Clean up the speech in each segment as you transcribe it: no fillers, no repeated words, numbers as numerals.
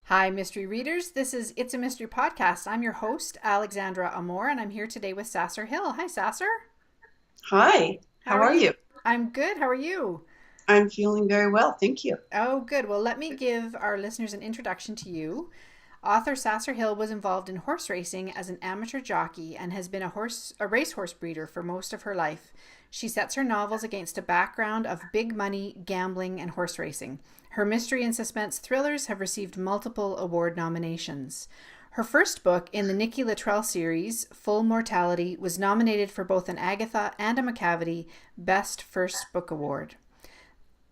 Hi, mystery readers. This is It's a Mystery Podcast. I'm your host, Alexandra Amor, and I'm here today with Sasscer Hill. Hi, Sasscer. Hi, How how are are you? you? I'm good. How are you? I'm feeling very well, thank you. Oh, good. Well, let me give our listeners an introduction to you. Author Sasscer Hill was involved in horse racing as an amateur jockey and has been a racehorse breeder for most of her life. She sets her novels against a background of big money, gambling, and horse racing. Her mystery and suspense thrillers have received multiple award nominations. Her first book in the Nikki Luttrell series, Full Mortality, was nominated for both an Agatha and a Macavity Best First Book Award.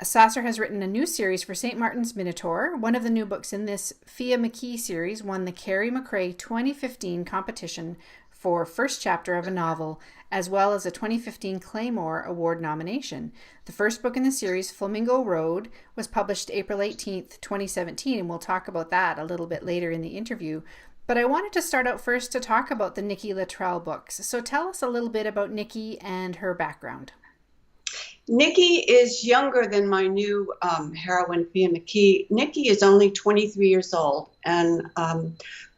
Sasscer has written a new series for St. Martin's Minotaur. One of the new books in this Fia McKee series won the Carrie McRae 2015 competition for first chapter of a novel, as well as a 2015 Claymore Award nomination. The first book in the series, Flamingo Road, was published April 18th, 2017, and we'll talk about that a little bit later in the interview. But I wanted to start out first to talk about the Nikki Luttrell books. So tell us a little bit about Nikki and her background. Nikki is younger than my new heroine, Fia McKee. Nikki is only 23 years old, and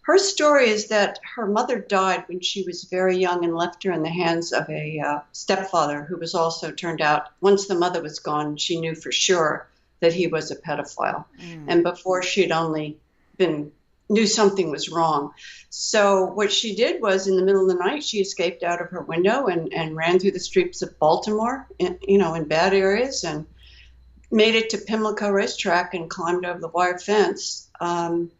her story is that her mother died when she was very young and left her in the hands of a stepfather who was also turned out, once the mother was gone, she knew for sure that he was a pedophile. Mm. And before she'd only been knew something was wrong. So what she did was in the middle of the night, she escaped out of her window and ran through the streets of Baltimore, in bad areas, and made it to Pimlico Racetrack and climbed over the wire fence and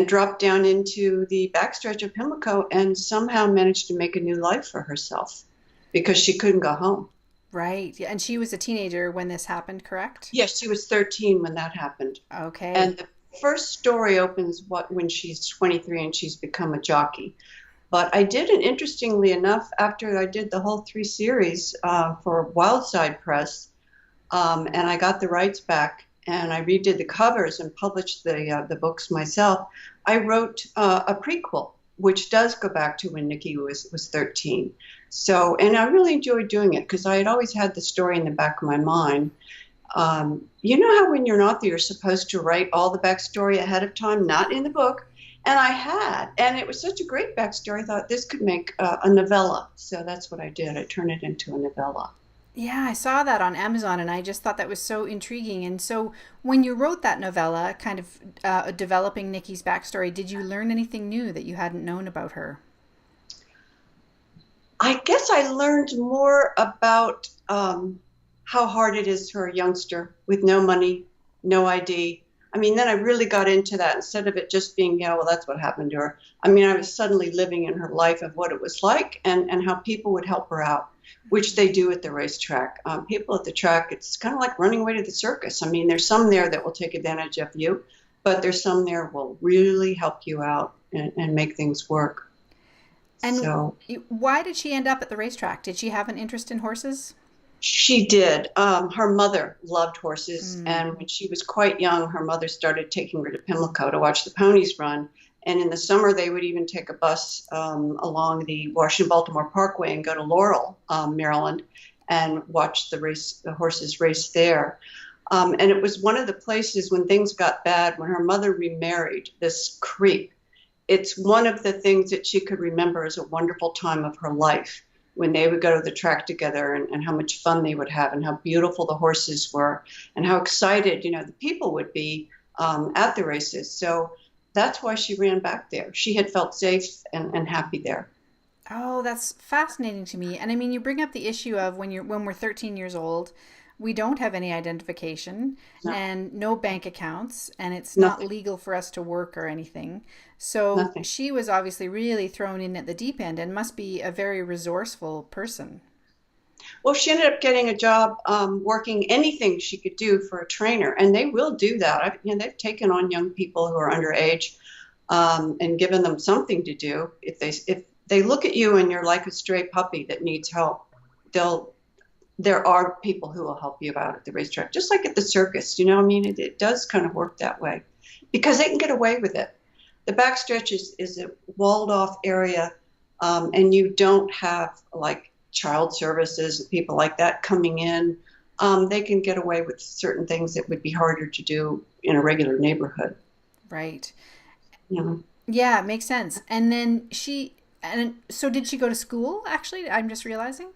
dropped down into the backstretch of Pimlico and somehow managed to make a new life for herself because she couldn't go home. Right. Yeah, and she was a teenager when this happened, correct? Yes, she was 13 when that happened. And Okay. the first story opens when she's 23 and she's become a jockey. But I did it interestingly enough after I did the whole three series for Wildside Press, and I got the rights back and I redid the covers and published the books myself. I wrote a prequel, which does go back to when Nikki was 13. So, and I really enjoyed doing it because I had always had the story in the back of my mind. You know how when you're an author, you're supposed to write all the backstory ahead of time, not in the book. And I had, and it was such a great backstory. I thought this could make a novella. So that's what I did. I turned it into a novella. Yeah, I saw that on Amazon and I just thought that was so intriguing. And so when you wrote that novella, kind of developing Nikki's backstory, did you learn anything new that you hadn't known about her? I guess I learned more about how hard it is for a youngster with no money, no ID. I mean, then I really got into that instead of it just being, yeah, well, that's what happened to her. I mean, I was suddenly living in her life of what it was like and how people would help her out, which they do at the racetrack. People at the track, it's kind of like running away to the circus. I mean, there's some there that will take advantage of you, but there's some there will really help you out and make things work. And So why did she end up at the racetrack? Did she have an interest in horses? she did. Her mother loved horses, Mm. and when she was quite young, her mother started taking her to Pimlico to watch the ponies run. And in the summer, they would even take a bus along the Washington-Baltimore Parkway and go to Laurel, Maryland, and watch the horses race there. And it was one of the places when things got bad, when her mother remarried this creep. It's one of the things that she could remember as a wonderful time of her life when they would go to the track together and how much fun they would have and how beautiful the horses were and how excited, the people would be at the races. So that's why she ran back there. She had felt safe and happy there. Oh, that's fascinating to me. And I mean, you bring up the issue of when we're 13 years old, we don't have any identification No, and no bank accounts, and it's not nothing, legal for us to work or anything. So nothing. she was obviously really thrown in at the deep end and must be a very resourceful person. Well, she ended up getting a job working anything she could do for a trainer, and they will do that. They've taken on young people who are underage and given them something to do. If they look at you and you're like a stray puppy that needs help, they'll there are people who will help you out at the racetrack, just like at the circus. I mean, it does kind of work that way because they can get away with it. The backstretch is a walled off area, and you don't have like child services, people like that coming in. They can get away with certain things that would be harder to do in a regular neighborhood. Right. You know. Yeah, it makes sense. And then so did she go to school, actually? I'm just realizing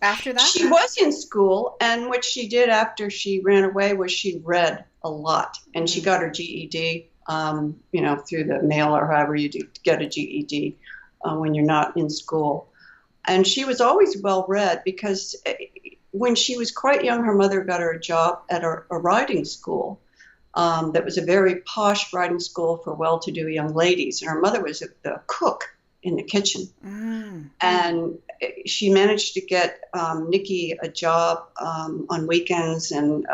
after that? She was in school, and what she did after she ran away was she read a lot, and she got her GED, through the mail or however you do get a GED when you're not in school. And she was always well read because when she was quite young, her mother got her a job at a riding school that was a very posh riding school for well-to-do young ladies. And her mother was the cook in the kitchen. And she managed to get Nikki a job on weekends and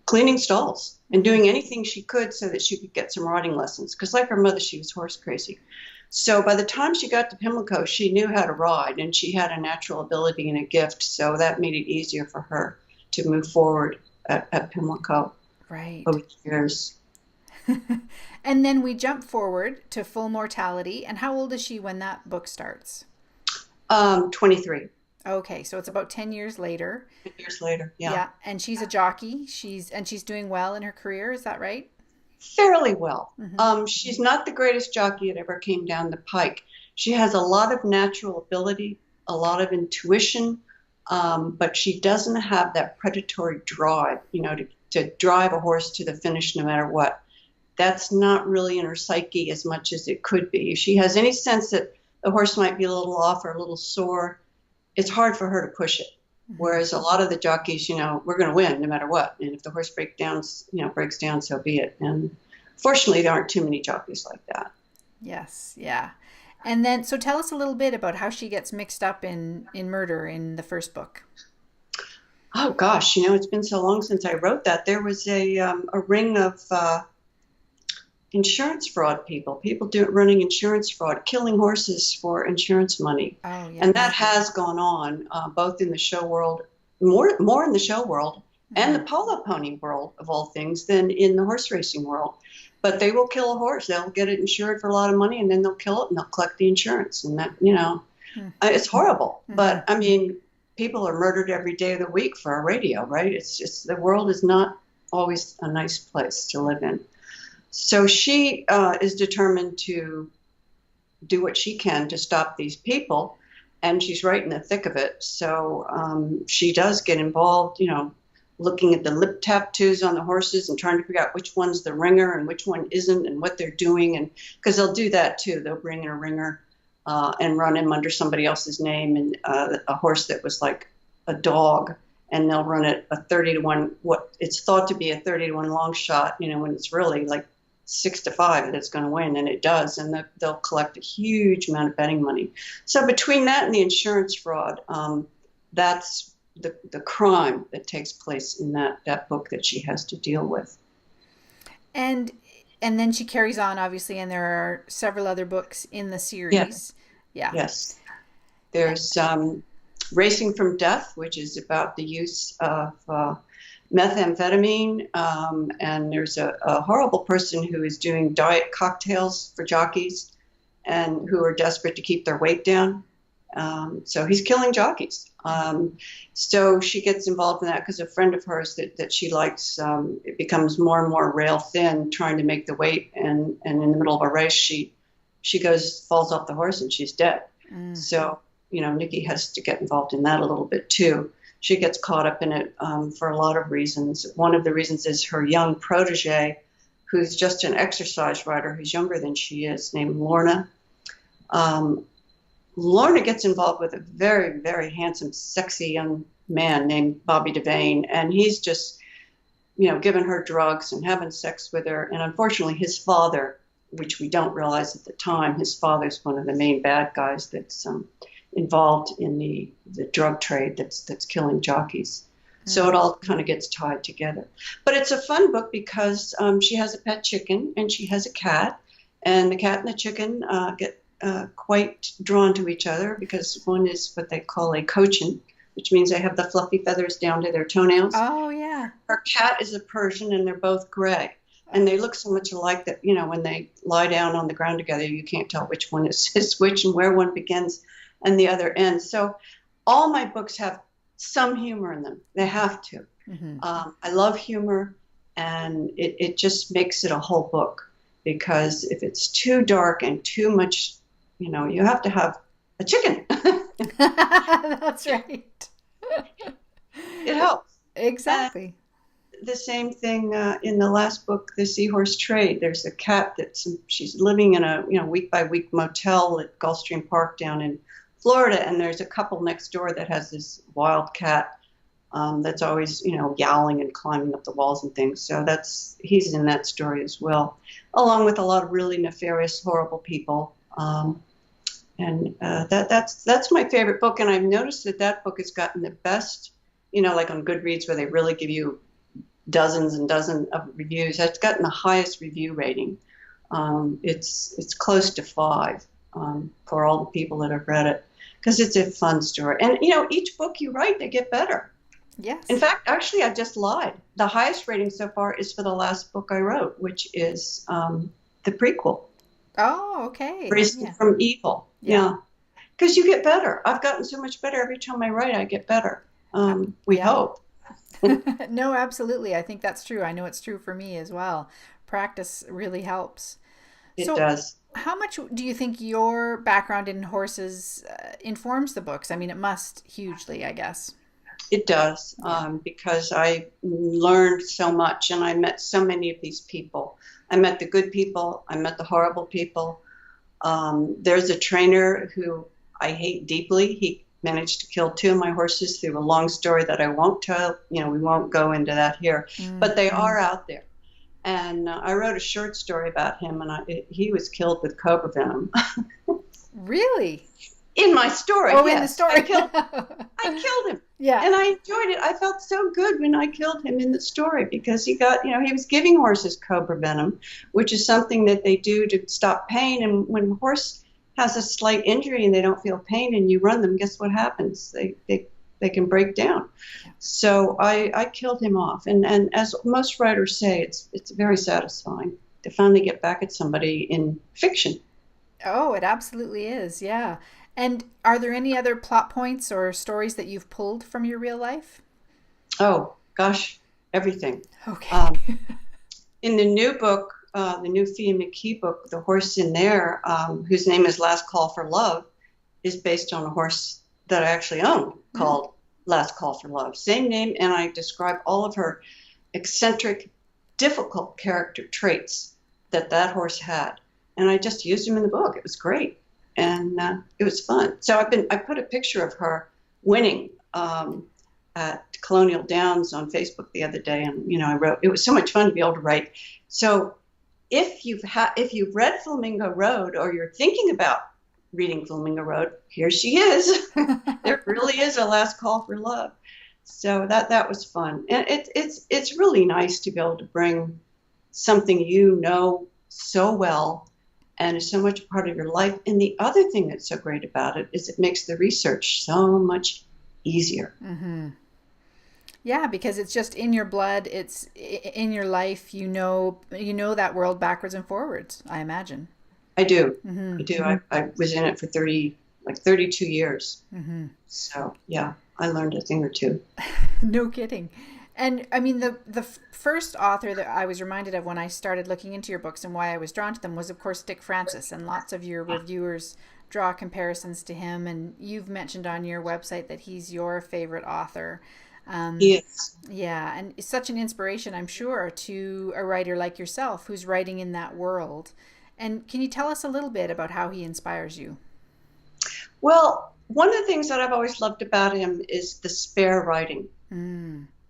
cleaning stalls and doing anything she could so that she could get some riding lessons. Because like her mother, she was horse crazy. So by the time she got to Pimlico, she knew how to ride, and she had a natural ability and a gift. So that made it easier for her to move forward at Pimlico over the years. And then we jump forward to Full Mortality. And how old is she when that book starts? 23. Okay, so it's about 10 years later. 10 years later, yeah. Yeah, and she's a jockey. She's doing well in her career. Is that right? Fairly well. She's not the greatest jockey that ever came down the pike. She has a lot of natural ability, a lot of intuition, but she doesn't have that predatory drive, to drive a horse to the finish no matter what. That's not really in her psyche as much as it could be. If she has any sense that the horse might be a little off or a little sore, it's hard for her to push it. Whereas a lot of the jockeys, we're going to win no matter what. And if the horse breaks down, so be it. And fortunately, there aren't too many jockeys like that. Yes, yeah. And then, so tell us a little bit about how she gets mixed up in murder in the first book. Oh gosh, it's been so long since I wrote that. There was a ring of insurance fraud people running insurance fraud, killing horses for insurance money. Oh, yeah. And that has gone on both in the show world, more in the show world and the polo pony world of all things than in the horse racing world. But they will kill a horse. They'll get it insured for a lot of money, and then they'll kill it and they'll collect the insurance. And that, it's horrible. But I mean, people are murdered every day of the week for a radio, right? It's just, the world is not always a nice place to live in. So she is determined to do what she can to stop these people, and she's right in the thick of it. So she does get involved, looking at the lip tattoos on the horses and trying to figure out which one's the ringer and which one isn't and what they're doing. And because they'll do that too. They'll bring in a ringer and run him under somebody else's name, and a horse that was like a dog, and they'll run it a 30-1, what it's thought to be a 30-1 long shot, when it's really like 6-5 that it's going to win, and it does, and they'll collect a huge amount of betting money. So between that and the insurance fraud, that's the crime that takes place in that book that she has to deal with. And then she carries on, obviously, and there are several other books in the series. Yes. Yeah. Yes. There's Racing from Death, which is about the use of methamphetamine, and there's a horrible person who is doing diet cocktails for jockeys and who are desperate to keep their weight down. So he's killing jockeys. So she gets involved in that because a friend of hers that she likes, it becomes more and more rail thin trying to make the weight, and in the middle of a race she falls off the horse and she's dead. So Nikki has to get involved in that a little bit too. She gets caught up in it for a lot of reasons. One of the reasons is her young protege, who's just an exercise rider, who's younger than she is, named Lorna. Lorna gets involved with a very, very handsome, sexy young man named Bobby Devane, and he's just, giving her drugs and having sex with her. And unfortunately, his father, which we don't realize at the time, his father's one of the main bad guys that's involved in the drug trade that's killing jockeys. So it all kind of gets tied together. But it's a fun book because she has a pet chicken and she has a cat, and the cat and the chicken get quite drawn to each other because one is what they call a cochin, which means they have the fluffy feathers down to their toenails. Oh, yeah. Her cat is a Persian, and they're both gray. And they look so much alike that, when they lie down on the ground together, you can't tell which one is which and where one begins and the other ends. So all my books have some humor in them. They have to. I love humor, and it just makes it a whole book, because if it's too dark and too much, you have to have a chicken. That's right. It helps. Exactly. The same thing in the last book, The Seahorse Trade. There's a cat she's living in a week by week motel at Gulfstream Park down in Florida, and there's a couple next door that has this wild cat that's always yowling and climbing up the walls and things. So he's in that story as well, along with a lot of really nefarious, horrible people. And that's my favorite book, and I've noticed that book has gotten the best. Like on Goodreads, where they really give you dozens and dozens of reviews. That's gotten the highest review rating. It's close to 5 for all the people that have read it, because it's a fun story. And each book you write, they get better. Yes. In fact, actually, I just lied. The highest rating so far is for the last book I wrote, which is the prequel. Oh, okay. From Evil. Yeah. Because you get better. I've gotten so much better every time I write. I get better. We hope. No, absolutely. I think that's true. I know it's true for me as well. Practice really helps. It does. How much do you think your background in horses informs the books? I mean, it must hugely, I guess. It does, because I learned so much, and I met so many of these people. I met the good people. I met the horrible people. There's a trainer who I hate deeply. He managed to kill 2 of my horses through a long story that I won't tell. We won't go into that here, but they are out there. And I wrote a short story about him, and he was killed with cobra venom. Really? In my story. Oh, yes. In the story. I killed him. Yeah. And I enjoyed it. I felt so good when I killed him in the story, because he got, he was giving horses cobra venom, which is something that they do to stop pain. And when a horse has a slight injury and they don't feel pain and you run them, guess what happens? They can break down. So I killed him off. And as most writers say, it's very satisfying to finally get back at somebody in fiction. Oh, it absolutely is. Yeah. And are there any other plot points or stories that you've pulled from your real life? Oh, gosh, everything. Okay. In the new book, the new Fia McKee book, the horse in there, whose name is Last Call for Love, is based on a horse that I actually own called Last Call for Love. Same name, and I describe all of her eccentric, difficult character traits that horse had. And I just used them in the book. It was great. And it was fun. So I put a picture of her winning at Colonial Downs on Facebook the other day, and I wrote. It was so much fun to be able to write. So if you've read Flamingo Road, or you're thinking about reading Flamingo Road, here she is. There really is a last call for love. So that was fun, and it's really nice to be able to bring something so well. And is so much a part of your life. And the other thing that's so great about it is it makes the research so much easier. Mm-hmm. Yeah, because it's just in your blood. It's in your life. You know that world backwards and forwards, I imagine. I do. Mm-hmm. I do. I was in it for 32 years. Mm-hmm. So, yeah, I learned a thing or two. No kidding. And I mean, the first author that I was reminded of when I started looking into your books and why I was drawn to them was, of course, Dick Francis. And lots of your reviewers draw comparisons to him. And you've mentioned on your website that he's your favorite author. Yes. Yeah. And it's such an inspiration, I'm sure, to a writer like yourself who's writing in that world. And can you tell us a little bit about how he inspires you? Well, one of the things that I've always loved about him is the spare writing.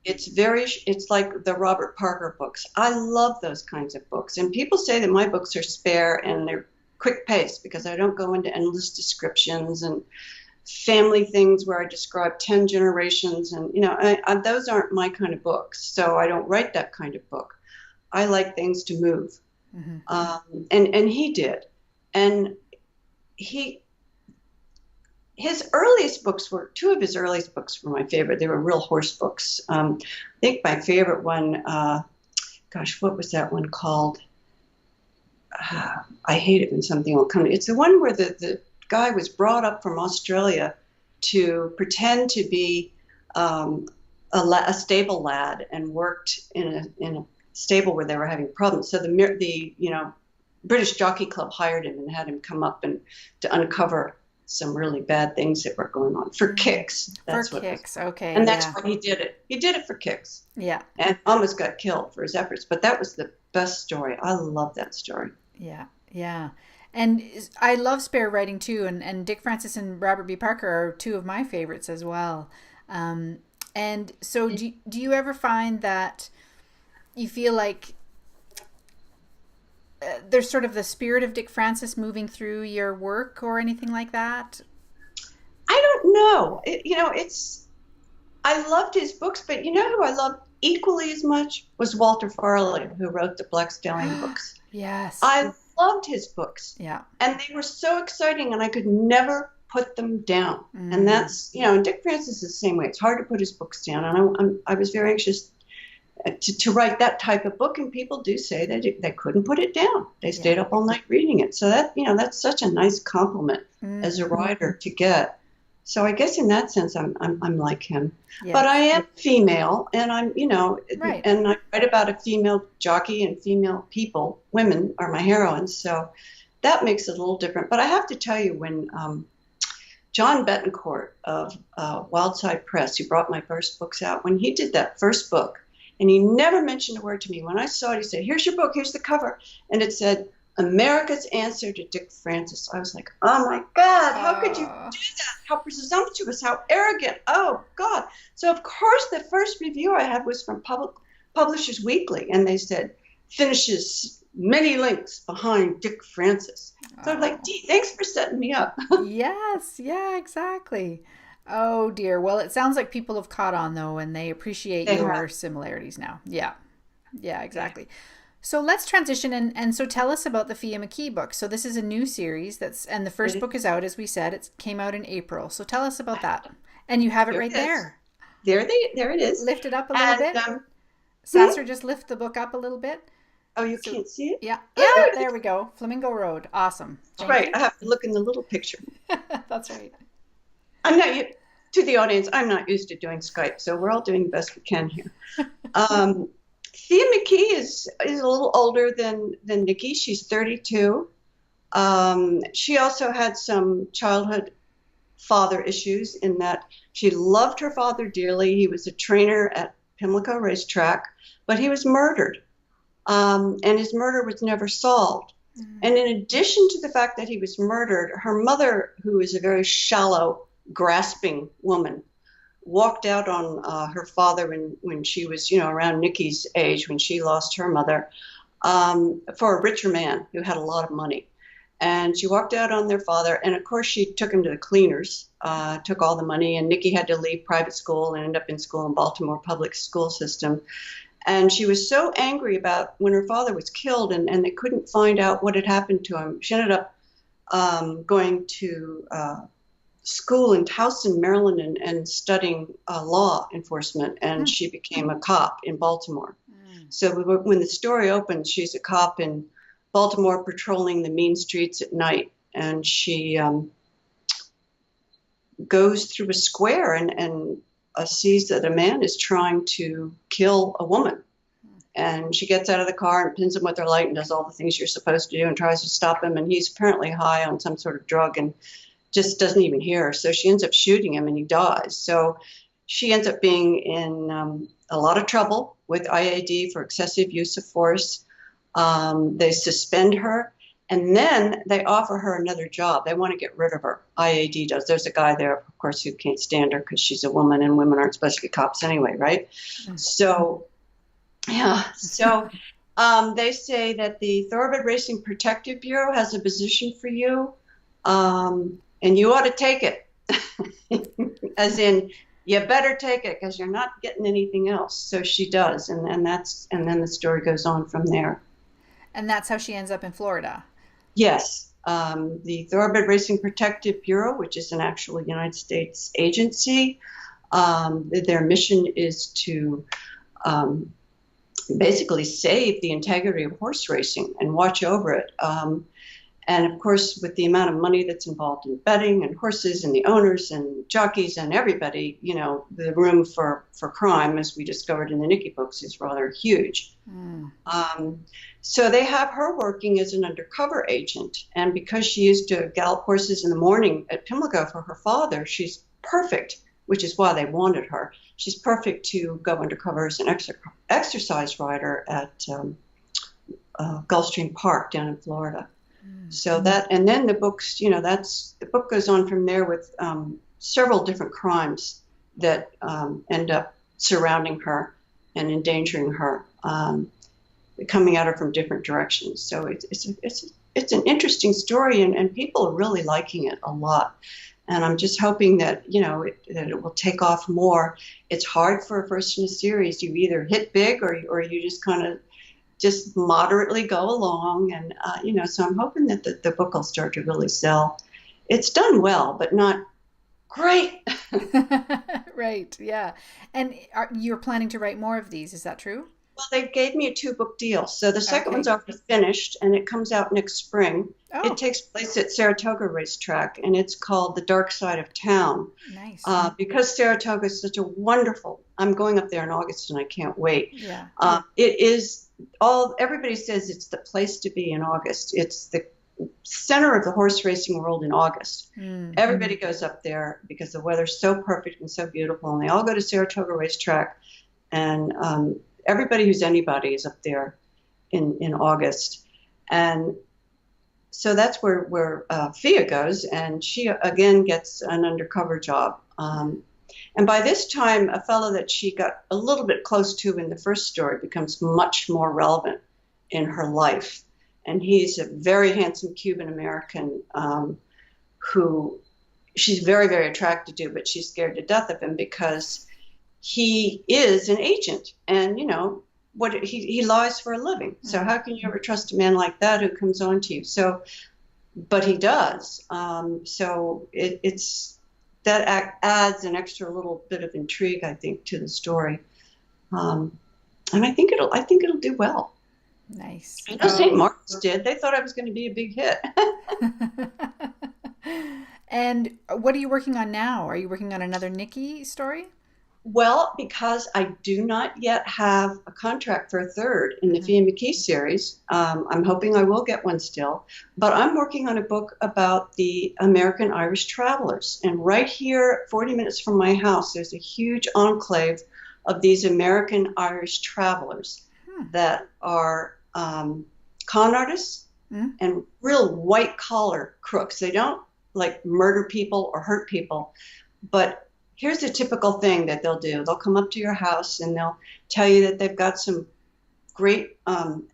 It's like the Robert Parker books. I love those kinds of books. And people say that my books are spare and they're quick paced, because I don't go into endless descriptions and family things where I describe 10 generations. And, those aren't my kind of books. So I don't write that kind of book. I like things to move. Mm-hmm. And he did. And two of his earliest books were my favorite. They were real horse books. I think my favorite one, what was that one called? I hate it when something will come. It's the one where the guy was brought up from Australia to pretend to be a stable lad and worked in stable where they were having problems. So the British Jockey Club hired him and had him come up and to uncover some really bad things that were going on for kicks. That's for kicks, okay. And that's why he did it. He did it for kicks. Yeah. And almost got killed for his efforts. But that was the best story. I love that story. Yeah, yeah. And I love spare writing too. And Dick Francis and Robert B. Parker are two of my favorites as well. And so do you ever find that you feel like there's sort of the spirit of Dick Francis moving through your work or anything like that? I don't know. I loved his books, but you know who I loved equally as much was Walter Farley, who wrote the Black Stallion books. Yes. I loved his books. Yeah. And they were so exciting, and I could never put them down. And that's, and Dick Francis is the same way. It's hard to put his books down. And I was very anxious to write that type of book, and people do say that they couldn't put it down. They stayed up all night reading it. So that, that's such a nice compliment as a writer to get. So I guess in that sense, I'm like him. Yes. But I am female, and I'm, right. And I write about a female jockey and female people. Women are my heroines, so that makes it a little different. But I have to tell you, when John Betancourt of Wildside Press, who brought my first books out, when he did that first book, and he never mentioned a word to me. When I saw it, he said, "Here's your book, here's the cover." And it said, "America's Answer to Dick Francis." I was like, oh my God, how could you do that? How presumptuous, how arrogant. Oh God. So of course the first review I had was from Publishers Weekly, and they said, "Finishes many links behind Dick Francis." So I'm like, gee, thanks for setting me up. Yes, yeah, exactly. Oh dear. Well, it sounds like people have caught on though, and they appreciate your similarities now. Yeah. Yeah, exactly. Yeah. So let's transition and so tell us about the Fia McKee book. So this is a new series and the first book is out, as we said. It came out in April. So tell us about that. And you have it right there. There it is. Lift it up a little bit. Sasscer, just lift the book up a little bit. Oh, you can't see it? Yeah. Yeah, there we go. Flamingo Road. Awesome. That's right. I have to look in the little picture. That's right. To the audience, I'm not used to doing Skype, so we're all doing the best we can here. Fia McKee is a little older than Nikki. She's 32. She also had some childhood father issues in that she loved her father dearly. He was a trainer at Pimlico Racetrack, but he was murdered, and his murder was never solved. And in addition to the fact that he was murdered, her mother, who is a very shallow, grasping woman, walked out on her father when she was, around Nikki's age, when she lost her mother, for a richer man who had a lot of money. And she walked out on their father, and of course she took him to the cleaners, took all the money, and Nikki had to leave private school and end up in school in Baltimore public school system. And she was so angry about when her father was killed and they couldn't find out what had happened to him. She ended up going to school in Towson, Maryland, and studying law enforcement, and she became a cop in Baltimore. So when the story opens, she's a cop in Baltimore patrolling the mean streets at night, and she goes through a square and sees that a man is trying to kill a woman. And she gets out of the car and pins him with her light and does all the things you're supposed to do and tries to stop him, and he's apparently high on some sort of drug and just doesn't even hear her. So she ends up shooting him and he dies. So she ends up being in a lot of trouble with IAD for excessive use of force. They suspend her, and then they offer her another job. They want to get rid of her. IAD does. There's a guy there, of course, who can't stand her because she's a woman, and women aren't supposed to be cops anyway, right? So, yeah. So they say that the Thoroughbred Racing Protective Bureau has a position for you. And you ought to take it, as in, you better take it because you're not getting anything else. So she does, and then the story goes on from there. And that's how she ends up in Florida. Yes, the Thoroughbred Racing Protective Bureau, which is an actual United States agency, their mission is to basically save the integrity of horse racing and watch over it. And of course, with the amount of money that's involved in betting and horses and the owners and jockeys and everybody, the room for crime, as we discovered in the Nikki books, is rather huge. So they have her working as an undercover agent. And because she used to gallop horses in the morning at Pimlico for her father, she's perfect, which is why they wanted her. She's perfect to go undercover as an exercise rider at Gulfstream Park down in Florida. So that, and then the books, the book goes on from there with several different crimes that end up surrounding her and endangering her, coming at her from different directions. So it's an interesting story, and people are really liking it a lot. And I'm just hoping that, that it will take off more. It's hard for a first in a series. You either hit big or you just kind of just moderately go along. And, so I'm hoping that the book will start to really sell. It's done well, but not great. Right. Yeah. And you're planning to write more of these. Is that true? Well, they gave me a 2-book deal. So the second one's already finished, and it comes out next spring. Oh. It takes place at Saratoga Racetrack, and it's called The Dark Side of Town. Nice. Because Saratoga is such a wonderful, I'm going up there in August, and I can't wait. Yeah. It is everybody says it's the place to be in August. It's the center of the horse racing world in August. Mm-hmm. Everybody goes up there because the weather's so perfect and so beautiful, and they all go to Saratoga Racetrack, and everybody who's anybody is up there in August. And so that's where Fia goes, and she again gets an undercover job. And by this time, a fellow that she got a little bit close to in the first story becomes much more relevant in her life. And he's a very handsome Cuban-American who she's very, very attracted to, but she's scared to death of him because he is an agent, and he lies for a living. So how can you ever trust a man like that who comes on to you? So, but he does. So it's that adds an extra little bit of intrigue, I think, to the story. And I think it'll do well. Nice. I know St. Mark's did. They thought I was going to be a big hit. And what are you working on now? Are you working on another Nikki story? Well, because I do not yet have a contract for a third in the Fia McKee series, I'm hoping I will get one still, but I'm working on a book about the American Irish travelers. And right here, 40 minutes from my house, there's a huge enclave of these American Irish travelers that are con artists and real white-collar crooks. They don't, murder people or hurt people, but here's a typical thing that they'll do. They'll come up to your house and they'll tell you that they've got some great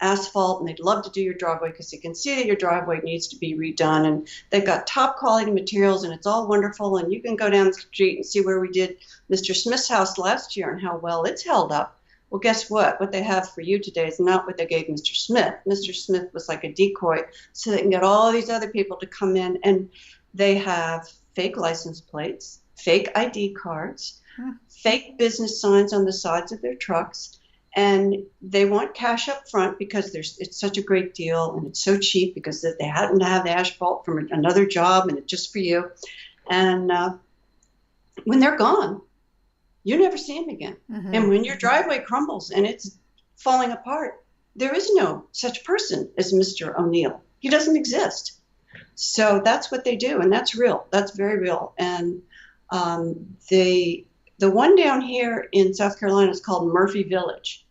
asphalt and they'd love to do your driveway because they can see that your driveway needs to be redone, and they've got top quality materials and it's all wonderful, and you can go down the street and see where we did Mr. Smith's house last year and how well it's held up. Well, guess what? What they have for you today is not what they gave Mr. Smith. Mr. Smith was like a decoy so they can get all these other people to come in, and they have fake license plates, fake ID cards, fake business signs on the sides of their trucks, and they want cash up front because it's such a great deal and it's so cheap because they happen to have the asphalt from another job and it's just for you. And when they're gone, you never see them again. Mm-hmm. And when your driveway crumbles and it's falling apart, there is no such person as Mr. O'Neill. He doesn't exist. So that's what they do, and that's real. That's very real. And the one down here in South Carolina is called Murphy Village.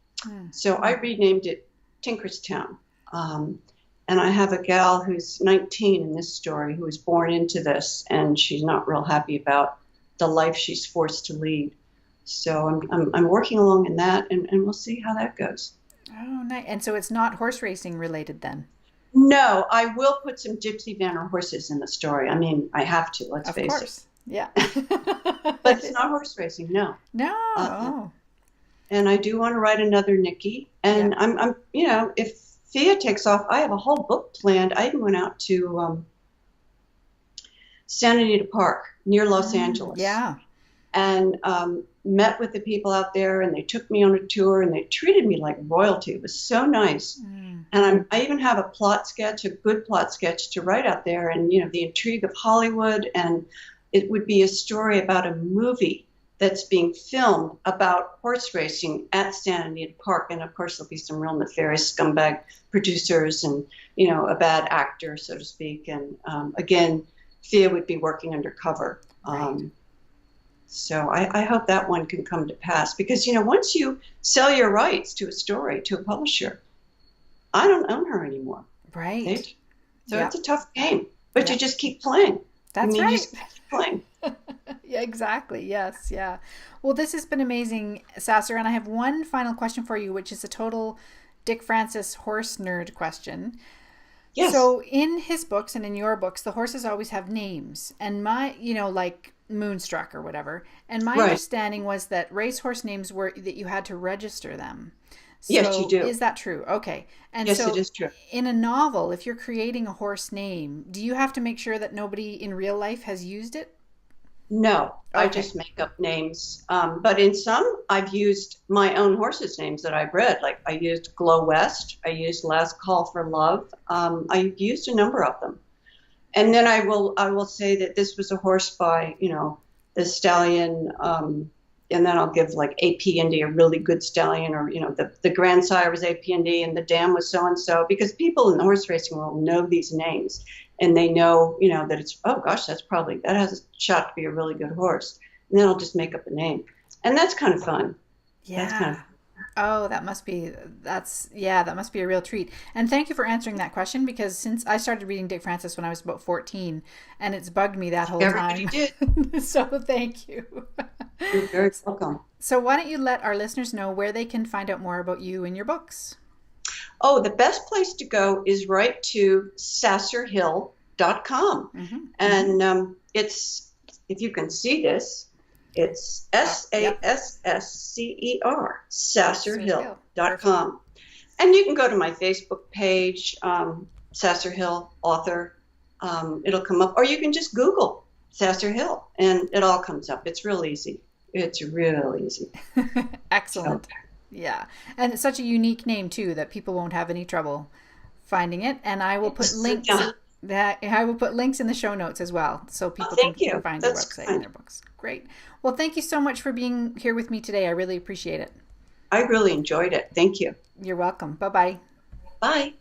So I renamed it Tinkerstown. And I have a gal who's 19 in this story who was born into this, and she's not real happy about the life she's forced to lead. So I'm working along in that, and we'll see how that goes. Oh, nice. And so it's not horse racing related then? No, I will put some gypsy van or horses in the story. I mean, I have to, let's face it. Of course, yeah. But it's not horse racing, no. No. And I do want to write another Nikki. And I'm if Fia takes off, I have a whole book planned. I even went out to Santa Anita Park near Los Angeles. Yeah. And met with the people out there, and they took me on a tour, and they treated me like royalty. It was so nice. And I even have a plot sketch, a good plot sketch to write out there, and the intrigue of Hollywood, and it would be a story about a movie that's being filmed about horse racing at Standing Park. And of course, there'll be some real nefarious scumbag producers and, a bad actor, so to speak. And again, Thea would be working undercover. Right. So I hope that one can come to pass because, once you sell your rights to a story to a publisher, I don't own her anymore. Right. So it's a tough game, but you just keep playing. That's right. You just keep playing. Yeah, exactly. Yes. Yeah. Well, this has been amazing, Sasscer. And I have one final question for you, which is a total Dick Francis horse nerd question. Yes. So in his books and in your books, the horses always have names, and like Moonstruck or whatever. And my understanding was that racehorse names were that you had to register them. So yes, you do. Is that true? Okay. And yes, so it is true. In a novel, if you're creating a horse name, do you have to make sure that nobody in real life has used it? No, I just make up names. But in some, I've used my own horses' names that I've read. Like I used Glow West. I used Last Call for Love. I've used a number of them. And then I will say that this was a horse by, the stallion, and then I'll give like AP Indy, a really good stallion, or, the grandsire was AP Indy and the dam was so-and-so, because people in the horse racing world know these names and they know, that it's, oh gosh, that has a shot to be a really good horse. And then I'll just make up a name. And that's kind of fun. Yeah. That's kind of fun. Oh, that must be a real treat. And thank you for answering that question, because since I started reading Dick Francis when I was about 14, and it's bugged me that whole Everybody time. did. So thank you. You're very welcome. So why don't you let our listeners know where they can find out more about you and your books? Oh, the best place to go is right to sasserhill.com. Mm-hmm. And it's, if you can see this, it's SASSCER, sasserhill.com. And you can go to my Facebook page, Sasscer Hill, author. It'll come up. Or you can just Google Sasscer Hill, and it all comes up. It's real easy. It's real easy. Excellent. So, yeah. And it's such a unique name, too, that people won't have any trouble finding it. And I will put links. I will put links in the show notes as well, so people can find the website and their books. Great. Well, thank you so much for being here with me today. I really appreciate it. I really enjoyed it. Thank you. You're welcome. Bye-bye. Bye.